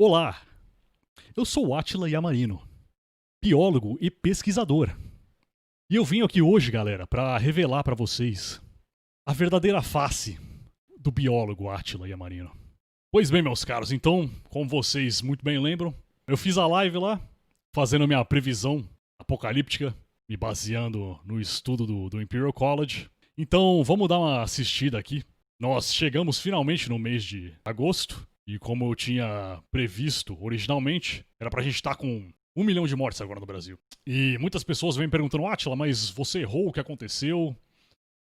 Olá, eu sou Átila Yamarino, biólogo e pesquisador. E eu vim aqui hoje, galera, para revelar para vocês a verdadeira face do biólogo Átila Yamarino. Pois bem, meus caros, então, como vocês muito bem lembram, eu fiz a live lá, fazendo a minha previsão apocalíptica, me baseando no estudo do Imperial College. Então, vamos dar uma assistida aqui. Nós chegamos finalmente no mês de agosto, e como eu tinha previsto originalmente, era pra gente estar com 1 milhão de mortes agora no Brasil. E muitas pessoas vêm perguntando, Átila, mas você errou, o que aconteceu?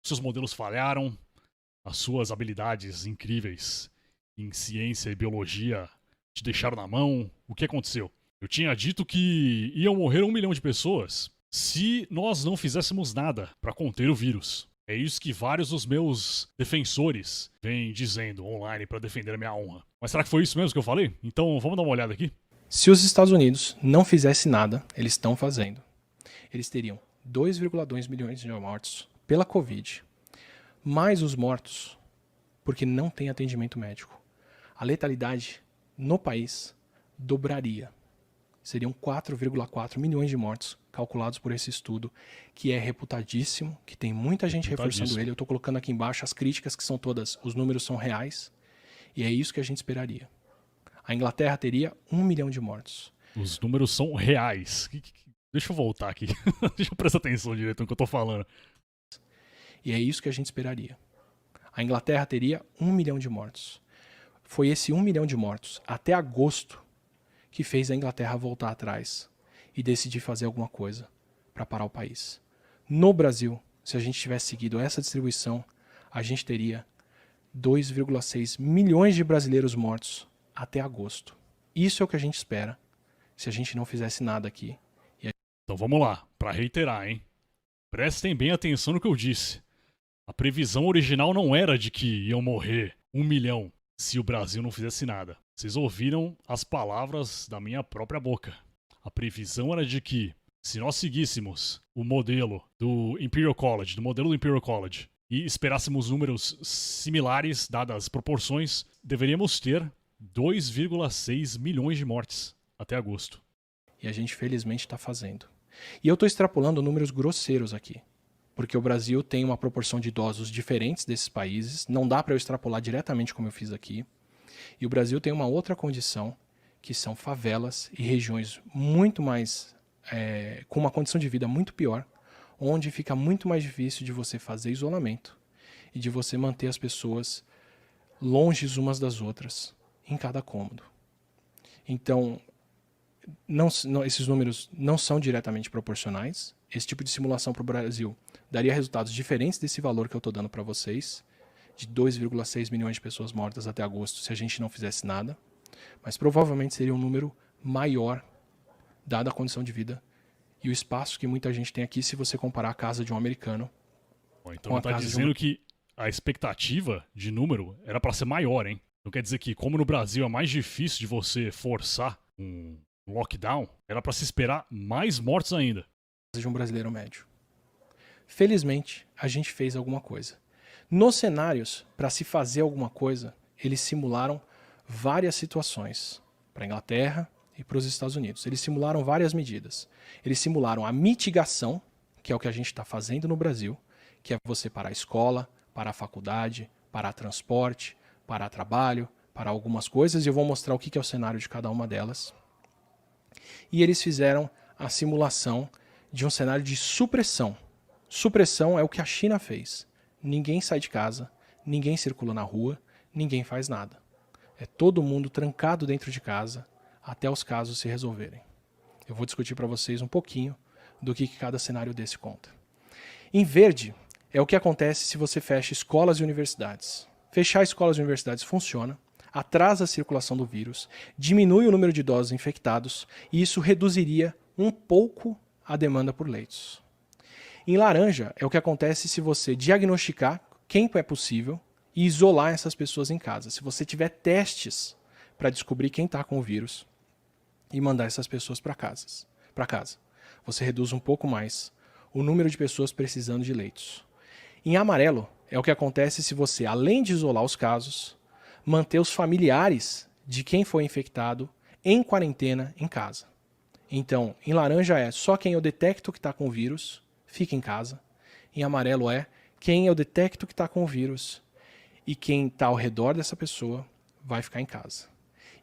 Seus modelos falharam? As suas habilidades incríveis em ciência e biologia te deixaram na mão? O que aconteceu? Eu tinha dito que iam morrer 1 milhão de pessoas se nós não fizéssemos nada para conter o vírus. É isso que vários dos meus defensores vêm dizendo online para defender a minha honra. Mas será que foi isso mesmo que eu falei? Então vamos dar uma olhada aqui. Se os Estados Unidos não fizessem nada, eles estão fazendo. Eles teriam 2,2 milhões de mortos pela Covid, mais os mortos porque não tem atendimento médico. A letalidade no país dobraria. Seriam 4,4 milhões de mortos calculados por esse estudo, que é reputadíssimo, que tem muita gente reforçando ele. Eu estou colocando aqui embaixo as críticas, que são todas, os números são reais, e é isso que a gente esperaria. A Inglaterra teria 1 milhão de mortos. Os números são reais. Deixa eu voltar aqui. Deixa eu prestar atenção direito no que eu tô falando. E é isso que a gente esperaria. A Inglaterra teria 1 milhão de mortos. Foi esse 1 milhão de mortos, até agosto, que fez a Inglaterra voltar atrás e decidir fazer alguma coisa para parar o país. No Brasil, se a gente tivesse seguido essa distribuição, a gente teria 2,6 milhões de brasileiros mortos até agosto. Isso é o que a gente espera se a gente não fizesse nada aqui. Então vamos lá, para reiterar, hein? Prestem bem atenção no que eu disse. A previsão original não era de que iam morrer 1 milhão se o Brasil não fizesse nada. Vocês ouviram as palavras da minha própria boca. A previsão era de que, se nós seguíssemos o modelo do Imperial College, e esperássemos números similares, dadas as proporções, deveríamos ter 2,6 milhões de mortes até agosto. E a gente felizmente está fazendo. E eu estou extrapolando números grosseiros aqui, porque o Brasil tem uma proporção de idosos diferentes desses países, não dá para eu extrapolar diretamente como eu fiz aqui. E o Brasil tem uma outra condição, que são favelas e regiões muito mais, com uma condição de vida muito pior, onde fica muito mais difícil de você fazer isolamento e de você manter as pessoas longe umas das outras, em cada cômodo. Então, esses números não são diretamente proporcionais. Esse tipo de simulação para o Brasil daria resultados diferentes desse valor que eu estou dando para vocês, de 2,6 milhões de pessoas mortas até agosto, se a gente não fizesse nada. Mas provavelmente seria um número maior, dada a condição de vida e o espaço que muita gente tem aqui, se você comparar a casa de um americano. Bom, então está dizendo que a expectativa de número era para ser maior, hein? Não quer dizer que, como no Brasil é mais difícil de você forçar um lockdown, era para se esperar mais mortes ainda. De um brasileiro médio. Felizmente, a gente fez alguma coisa. Nos cenários, para se fazer alguma coisa, eles simularam várias situações para a Inglaterra e para os Estados Unidos. Eles simularam várias medidas. Eles simularam a mitigação, que é o que a gente está fazendo no Brasil, que é você parar a escola, parar a faculdade, parar transporte, parar trabalho, parar algumas coisas, e eu vou mostrar o que é o cenário de cada uma delas. E eles fizeram a simulação de um cenário de supressão. Supressão é o que a China fez. Ninguém sai de casa, ninguém circula na rua, ninguém faz nada. É todo mundo trancado dentro de casa até os casos se resolverem. Eu vou discutir para vocês um pouquinho do que cada cenário desse conta. Em verde é o que acontece se você fecha escolas e universidades. Fechar escolas e universidades funciona, atrasa a circulação do vírus, diminui o número de idosos infectados e isso reduziria um pouco a demanda por leitos. Em laranja é o que acontece se você diagnosticar quem é possível e isolar essas pessoas em casa. Se você tiver testes para descobrir quem está com o vírus e mandar essas pessoas para casa, você reduz um pouco mais o número de pessoas precisando de leitos. Em amarelo é o que acontece se você, além de isolar os casos, manter os familiares de quem foi infectado em quarentena em casa. Então, em laranja é só quem eu detecto que está com o vírus, fica em casa. Em amarelo é quem eu detecto que está com o vírus e quem está ao redor dessa pessoa vai ficar em casa.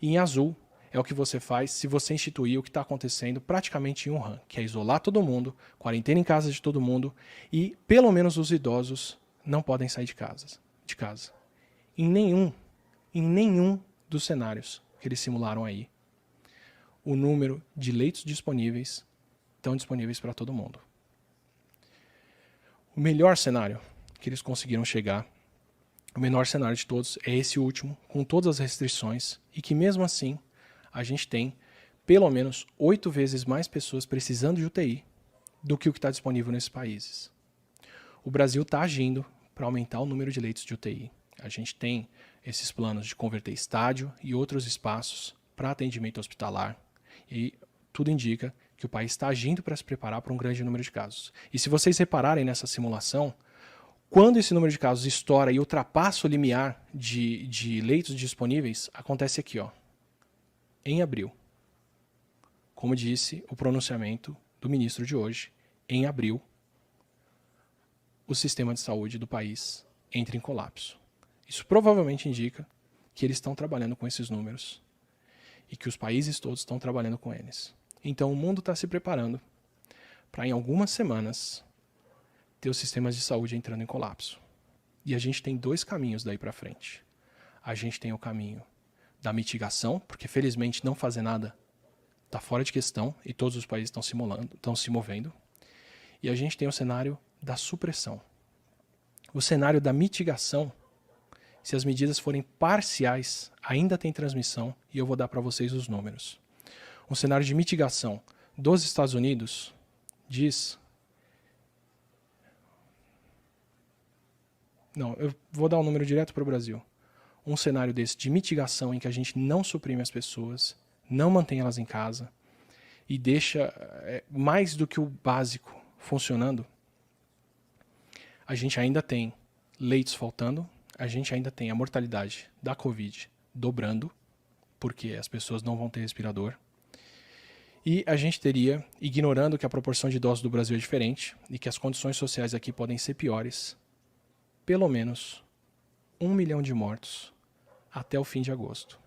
E em azul é o que você faz se você instituir o que está acontecendo praticamente em Wuhan, que é isolar todo mundo, quarentena em casa de todo mundo e pelo menos os idosos não podem sair de casa. Em nenhum dos cenários que eles simularam aí, o número de leitos disponíveis estão disponíveis para todo mundo. O melhor cenário que eles conseguiram chegar, o menor cenário de todos, é esse último, com todas as restrições, e que mesmo assim a gente tem pelo menos 8 vezes mais pessoas precisando de UTI do que o que está disponível nesses países. O Brasil está agindo para aumentar o número de leitos de UTI. A gente tem esses planos de converter estádio e outros espaços para atendimento hospitalar e tudo indica que o país está agindo para se preparar para um grande número de casos. E se vocês repararem nessa simulação, quando esse número de casos estoura e ultrapassa o limiar de leitos disponíveis, acontece aqui, ó, em abril. Como disse o pronunciamento do ministro de hoje, em abril, o sistema de saúde do país entra em colapso. Isso provavelmente indica que eles estão trabalhando com esses números e que os países todos estão trabalhando com eles. Então o mundo está se preparando para em algumas semanas ter os sistemas de saúde entrando em colapso. E a gente tem 2 caminhos daí para frente. A gente tem o caminho da mitigação, porque felizmente não fazer nada está fora de questão e todos os países estão se movendo. E a gente tem o cenário da supressão. O cenário da mitigação, se as medidas forem parciais, ainda tem transmissão e eu vou dar para vocês os números. Um cenário de mitigação dos Estados Unidos diz... Não, eu vou dar um número direto para o Brasil. Um cenário desse de mitigação em que a gente não suprime as pessoas, não mantém elas em casa e deixa mais do que o básico funcionando, a gente ainda tem leitos faltando, a gente ainda tem a mortalidade da Covid dobrando, porque as pessoas não vão ter respirador. E a gente teria, ignorando que a proporção de idosos do Brasil é diferente e que as condições sociais aqui podem ser piores, pelo menos 1 milhão de mortos até o fim de agosto.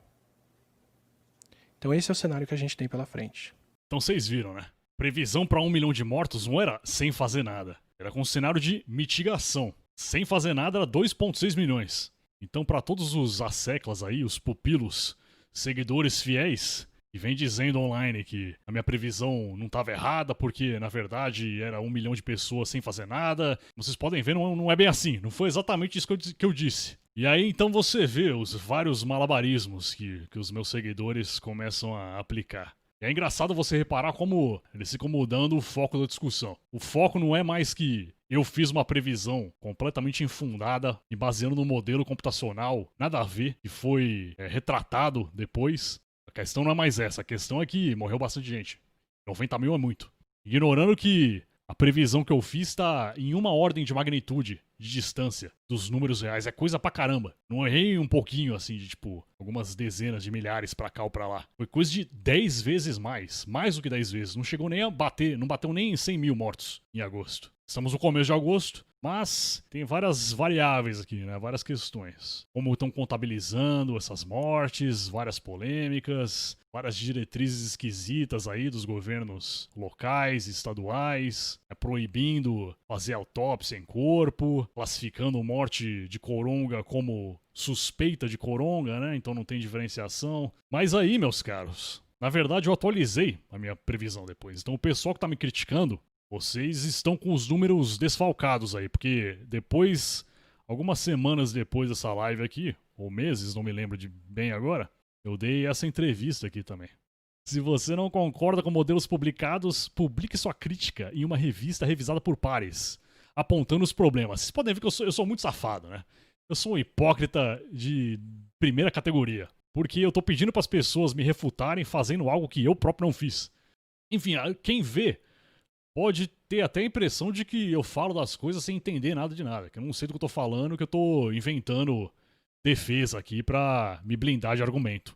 Então esse é o cenário que a gente tem pela frente. Então vocês viram, né? Previsão para 1 milhão de mortos não era sem fazer nada. Era com um cenário de mitigação. Sem fazer nada era 2,6 milhões. Então para todos os asseclas aí, os pupilos, seguidores fiéis, que vem dizendo online que a minha previsão não estava errada porque, na verdade, era 1 milhão de pessoas sem fazer nada. Vocês podem ver, não é bem assim. Não foi exatamente isso que eu disse. E aí, então, você vê os vários malabarismos que os meus seguidores começam a aplicar. E é engraçado você reparar como eles ficam mudando o foco da discussão. O foco não é mais que eu fiz uma previsão completamente infundada e baseando no modelo computacional, nada a ver, que foi retratado depois. A questão não é mais essa, a questão é que morreu bastante gente. 90 mil é muito. Ignorando que a previsão que eu fiz está em uma ordem de magnitude de distância dos números reais. É coisa pra caramba. Não errei um pouquinho, assim, de tipo, algumas dezenas de milhares pra cá ou pra lá. Foi coisa de 10 vezes mais. Mais do que 10 vezes. Não chegou nem a bater, não bateu nem 100 mil mortos em agosto. Estamos no começo de agosto, mas tem várias variáveis aqui, né? Várias questões. Como estão contabilizando essas mortes, várias polêmicas, várias diretrizes esquisitas aí dos governos locais, estaduais, proibindo fazer autópsia em corpo, classificando morte de coronga como suspeita de coronga, né? Então não tem diferenciação. Mas aí, meus caros, na verdade eu atualizei a minha previsão depois. Então o pessoal que tá me criticando, vocês estão com os números desfalcados aí, porque depois, algumas semanas depois dessa live aqui, ou meses, não me lembro de bem agora, eu dei essa entrevista aqui também. Se você não concorda com modelos publicados, publique sua crítica em uma revista revisada por pares, apontando os problemas. Vocês podem ver que eu sou muito safado, né? Eu sou um hipócrita de primeira categoria, porque eu tô pedindo para as pessoas me refutarem fazendo algo que eu próprio não fiz. Enfim, quem vê pode ter até a impressão de que eu falo das coisas sem entender nada de nada, que eu não sei do que eu tô falando, que eu tô inventando defesa aqui pra me blindar de argumento.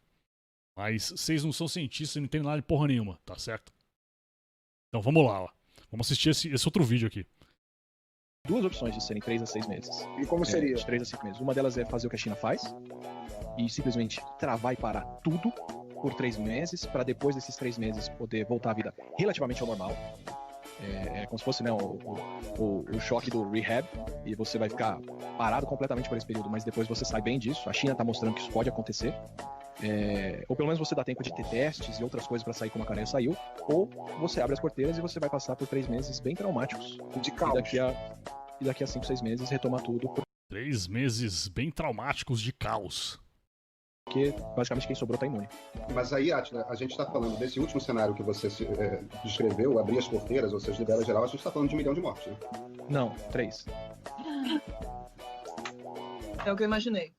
Mas vocês não são cientistas e não entendem nada de porra nenhuma, tá certo? Então vamos lá, ó. Vamos assistir esse outro vídeo aqui. Duas opções de serem 3 a 6 meses. E como seria? De 3 a 5 meses. Uma delas é fazer o que a China faz e simplesmente travar e parar tudo por 3 meses, para depois desses 3 meses poder voltar à vida relativamente ao normal. É como se fosse, né, o choque do rehab, e você vai ficar parado completamente por esse período, mas depois você sai bem disso. A China está mostrando que isso pode acontecer. Ou pelo menos você dá tempo de ter testes e outras coisas para sair como a Karen saiu, ou você abre as porteiras e você vai passar por 3 meses bem traumáticos. De caos. E daqui a 5, 6 meses retomar tudo. 3 meses bem traumáticos de caos. Porque basicamente quem sobrou tá imune. Mas aí, Átila, a gente está falando desse último cenário que você descreveu, abrir as porteiras, ou seja, libera geral, a gente está falando de 1 milhão de mortes, né? Não, 3. É o que eu imaginei.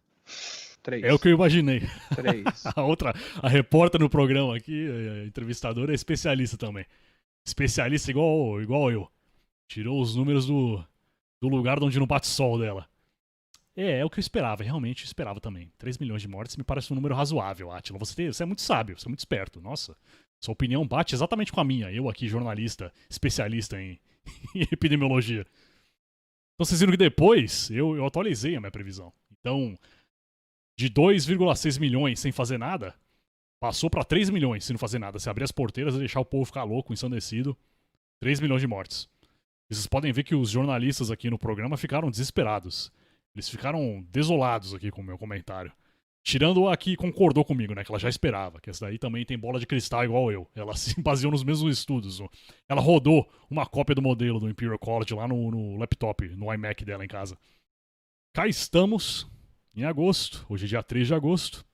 3. É o que eu imaginei. 3. A repórter no programa aqui, a entrevistadora, é especialista também. Especialista igual eu. Tirou os números do lugar de onde não bate sol dela. É o que eu esperava, realmente eu esperava também. 3 milhões de mortes me parece um número razoável, Átila. Você é muito sábio, você é muito esperto. Nossa, sua opinião bate exatamente com a minha. Eu aqui, jornalista, especialista em epidemiologia. Então vocês viram que depois eu atualizei a minha previsão. Então, de 2,6 milhões sem fazer nada, passou para 3 milhões sem não fazer nada. Se abrir as porteiras e deixar o povo ficar louco, ensandecido, 3 milhões de mortes. E vocês podem ver que os jornalistas aqui no programa ficaram desesperados. Eles ficaram desolados aqui com o meu comentário. Tirando a que concordou comigo, né? Que ela já esperava. Que essa daí também tem bola de cristal igual eu. Ela se baseou nos mesmos estudos. Ela rodou uma cópia do modelo do Imperial College lá no laptop, no iMac dela em casa. Cá estamos, em agosto. Hoje é dia 3 de agosto.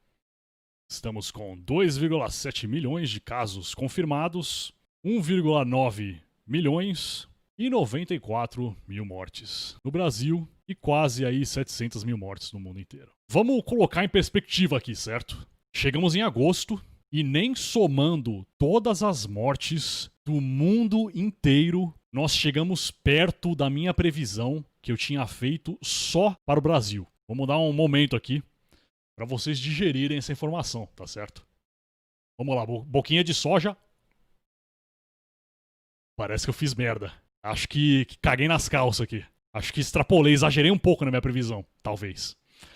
Estamos com 2,7 milhões de casos confirmados. 1,9 milhões e 94 mil mortes no Brasil e quase aí 700 mil mortes no mundo inteiro. Vamos colocar em perspectiva aqui, certo? Chegamos em agosto e nem somando todas as mortes do mundo inteiro, nós chegamos perto da minha previsão que eu tinha feito só para o Brasil. Vamos dar um momento aqui para vocês digerirem essa informação, tá certo? Vamos lá, boquinha de soja. Parece que eu fiz merda. Acho que caguei nas calças aqui. Acho que extrapolei, exagerei um pouco na minha previsão, talvez.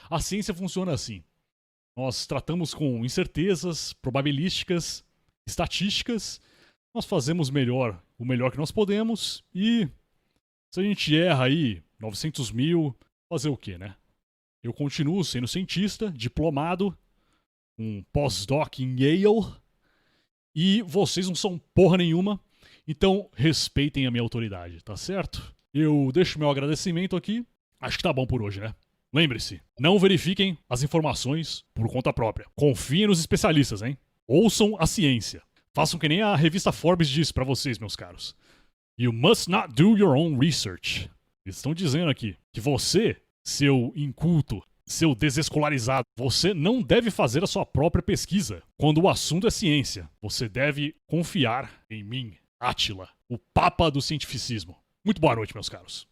A ciência funciona assim. Nós tratamos com incertezas, probabilísticas, estatísticas. Nós fazemos o melhor que nós podemos. E se a gente erra aí 900 mil, fazer o quê, né? Eu continuo sendo cientista, diplomado, um pós-doc em Yale. E vocês não são porra nenhuma. Então, respeitem a minha autoridade, tá certo? Eu deixo meu agradecimento aqui. Acho que tá bom por hoje, né? Lembre-se, não verifiquem as informações por conta própria. Confiem nos especialistas, hein? Ouçam a ciência. Façam que nem a revista Forbes disse pra vocês, meus caros. You must not do your own research. Eles estão dizendo aqui que você, seu inculto, seu desescolarizado, você não deve fazer a sua própria pesquisa. Quando o assunto é ciência, você deve confiar em mim. Átila, o papa do cientificismo. Muito boa noite, meus caros.